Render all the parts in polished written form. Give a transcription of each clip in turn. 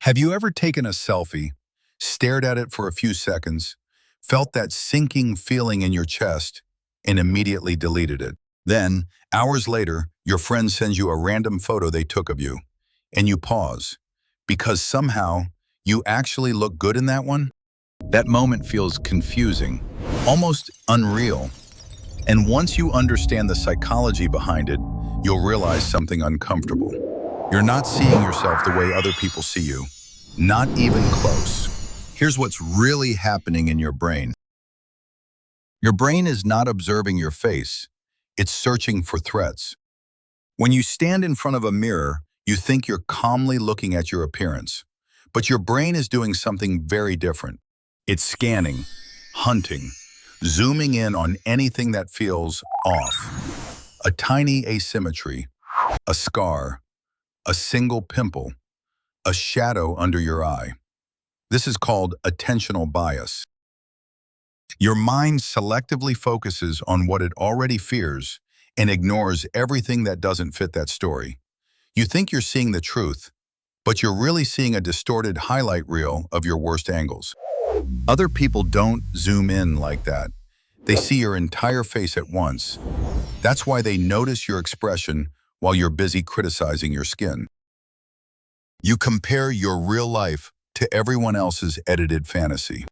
Have you ever taken a selfie, stared at it for a few seconds, felt that sinking feeling in your chest, and immediately deleted it? Then, hours later, your friend sends you a random photo they took of you, and you pause, because somehow you actually look good in that one? That moment feels confusing, almost unreal. And once you understand the psychology behind it, you'll realize something uncomfortable. You're not seeing yourself the way other people see you. Not even close. Here's what's really happening in your brain. Your brain is not observing your face. It's searching for threats. When you stand in front of a mirror, you think you're calmly looking at your appearance. But your brain is doing something very different. It's scanning, hunting, zooming in on anything that feels off. A tiny asymmetry, a scar, a single pimple, a shadow under your eye. This is called attentional bias. Your mind selectively focuses on what it already fears and ignores everything that doesn't fit that story. You think you're seeing the truth, but you're really seeing a distorted highlight reel of your worst angles. Other people don't zoom in like that. They see your entire face at once. That's why they notice your expression while you're busy criticizing your skin. You compare your real life to everyone else's edited fantasy.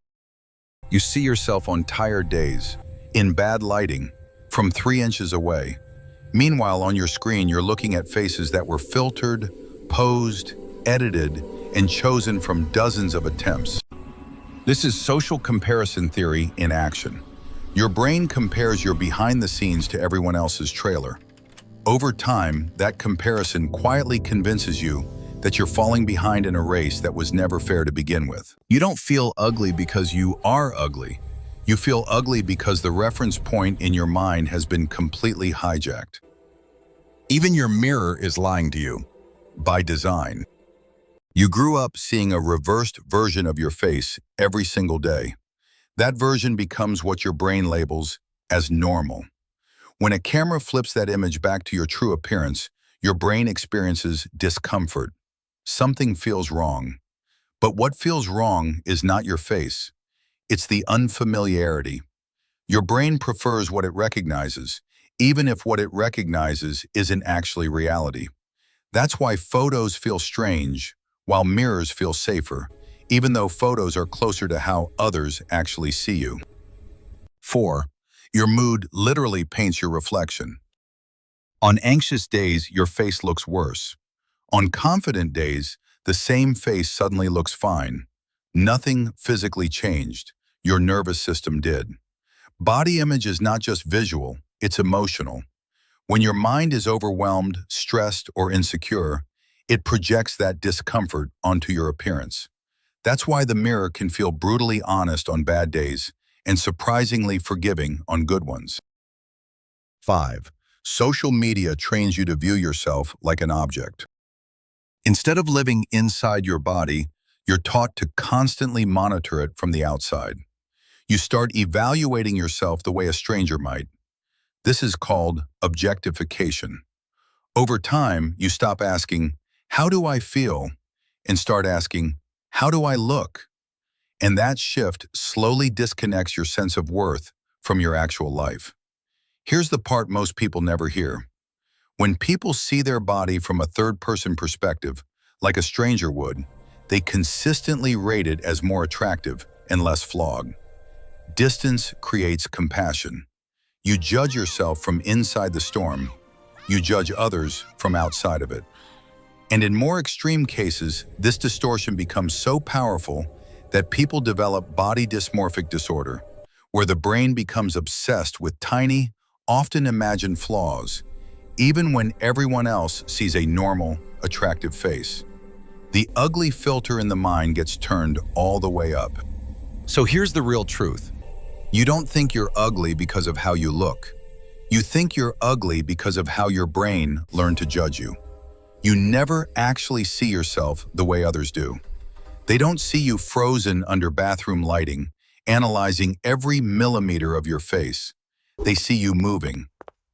You see yourself on tired days, in bad lighting, from 3 inches away. Meanwhile, on your screen, you're looking at faces that were filtered, posed, edited, and chosen from dozens of attempts. This is social comparison theory in action. Your brain compares your behind the scenes to everyone else's trailer. Over time, that comparison quietly convinces you that you're falling behind in a race that was never fair to begin with. You don't feel ugly because you are ugly. You feel ugly because the reference point in your mind has been completely hijacked. Even your mirror is lying to you, by design. You grew up seeing a reversed version of your face every single day. That version becomes what your brain labels as normal. When a camera flips that image back to your true appearance, your brain experiences discomfort. Something feels wrong. But what feels wrong is not your face. It's the unfamiliarity. Your brain prefers what it recognizes, even if what it recognizes isn't actually reality. That's why photos feel strange, while mirrors feel safer, even though photos are closer to how others actually see you. 4. Your mood literally paints your reflection. On anxious days, your face looks worse. On confident days, the same face suddenly looks fine. Nothing physically changed. Your nervous system did. Body image is not just visual, it's emotional. When your mind is overwhelmed, stressed, or insecure, it projects that discomfort onto your appearance. That's why the mirror can feel brutally honest on bad days and surprisingly forgiving on good ones. 5. Social media trains you to view yourself like an object. Instead of living inside your body, you're taught to constantly monitor it from the outside. You start evaluating yourself the way a stranger might. This is called objectification. Over time, you stop asking, "How do I feel?" and start asking, "How do I look?" And that shift slowly disconnects your sense of worth from your actual life. Here's the part most people never hear. When people see their body from a third-person perspective, like a stranger would, they consistently rate it as more attractive and less flawed. Distance creates compassion. You judge yourself from inside the storm. You judge others from outside of it. And in more extreme cases, this distortion becomes so powerful that people develop body dysmorphic disorder, where the brain becomes obsessed with tiny, often imagined flaws, even when everyone else sees a normal, attractive face. The ugly filter in the mind gets turned all the way up. So here's the real truth. You don't think you're ugly because of how you look. You think you're ugly because of how your brain learned to judge you. You never actually see yourself the way others do. They don't see you frozen under bathroom lighting, analyzing every millimeter of your face. They see you moving,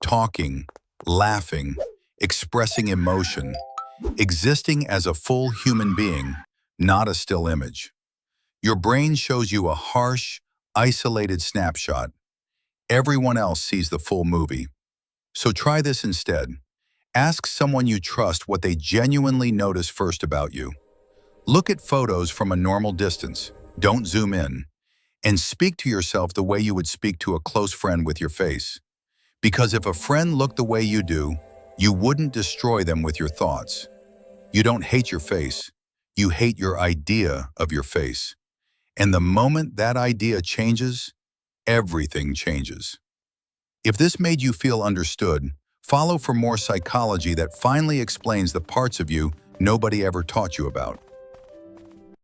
talking, laughing, expressing emotion, existing as a full human being, not a still image. Your brain shows you a harsh, isolated snapshot. Everyone else sees the full movie. So try this instead. Ask someone you trust what they genuinely notice first about you. Look at photos from a normal distance. Don't zoom in. And speak to yourself the way you would speak to a close friend with your face. Because if a friend looked the way you do, you wouldn't destroy them with your thoughts. You don't hate your face. You hate your idea of your face. And the moment that idea changes, everything changes. If this made you feel understood, follow for more psychology that finally explains the parts of you nobody ever taught you about.